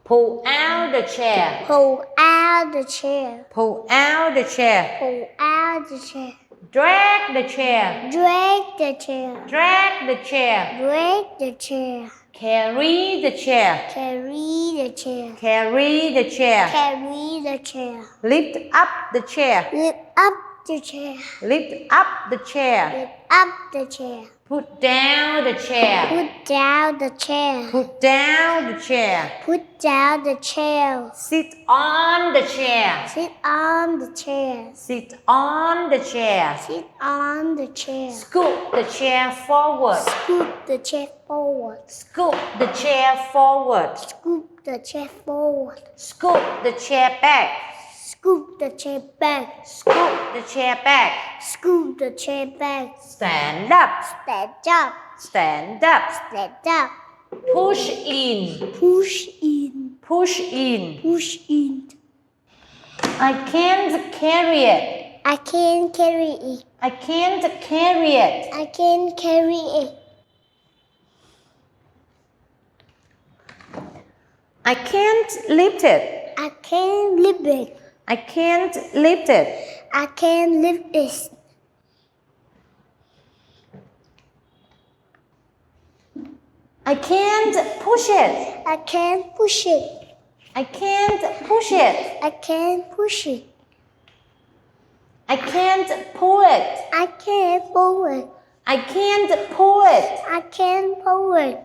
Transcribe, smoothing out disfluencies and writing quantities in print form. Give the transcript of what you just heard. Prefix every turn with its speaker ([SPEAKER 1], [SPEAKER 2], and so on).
[SPEAKER 1] Pull out the chair.
[SPEAKER 2] Pull out the chair.
[SPEAKER 1] Pull out the chair.
[SPEAKER 2] Pull out the chair.
[SPEAKER 1] Drag the chair.
[SPEAKER 2] Drag the chair.
[SPEAKER 1] Drag the chair.
[SPEAKER 2] Drag the chair.
[SPEAKER 1] Carry the chair.
[SPEAKER 2] Carry the chair.
[SPEAKER 1] Carry the chair.
[SPEAKER 2] Carry the chair.
[SPEAKER 1] Lift up the chair.
[SPEAKER 2] Lift up the chair.
[SPEAKER 1] Lift up the chair.
[SPEAKER 2] Lift up the chair.
[SPEAKER 1] Put down the chair.
[SPEAKER 2] Put down the chair.
[SPEAKER 1] Put down the chair.
[SPEAKER 2] Put down the chair.
[SPEAKER 1] Sit on the chair.
[SPEAKER 2] Sit on the chair.
[SPEAKER 1] Sit on the chair.
[SPEAKER 2] Sit on the chair.
[SPEAKER 1] Scoot the chair forward.
[SPEAKER 2] Scoot the chair forward.
[SPEAKER 1] Scoot the chair forward.
[SPEAKER 2] Scoot the chair forward.
[SPEAKER 1] Scoot the chair back.
[SPEAKER 2] Scoot the chair back.
[SPEAKER 1] Scoot the chair back.
[SPEAKER 2] Scoot the chair back.
[SPEAKER 1] Stand up.
[SPEAKER 2] Stand up.
[SPEAKER 1] Stand up.
[SPEAKER 2] Stand up.
[SPEAKER 1] Push in.
[SPEAKER 2] Push in.
[SPEAKER 1] Push in.
[SPEAKER 2] Push in.
[SPEAKER 1] I can't carry it.
[SPEAKER 2] I can't carry it.
[SPEAKER 1] I can't carry it.
[SPEAKER 2] I can't carry it.
[SPEAKER 1] I can't lift it.
[SPEAKER 2] I can't lift it.
[SPEAKER 1] I can't lift it.
[SPEAKER 2] I can't lift it.
[SPEAKER 1] I can't push it.
[SPEAKER 2] I can't push it.
[SPEAKER 1] I can't push it.
[SPEAKER 2] I can't push it.
[SPEAKER 1] I can't pull it.
[SPEAKER 2] I can't pull it.
[SPEAKER 1] I can't pull it.
[SPEAKER 2] I can't pull it.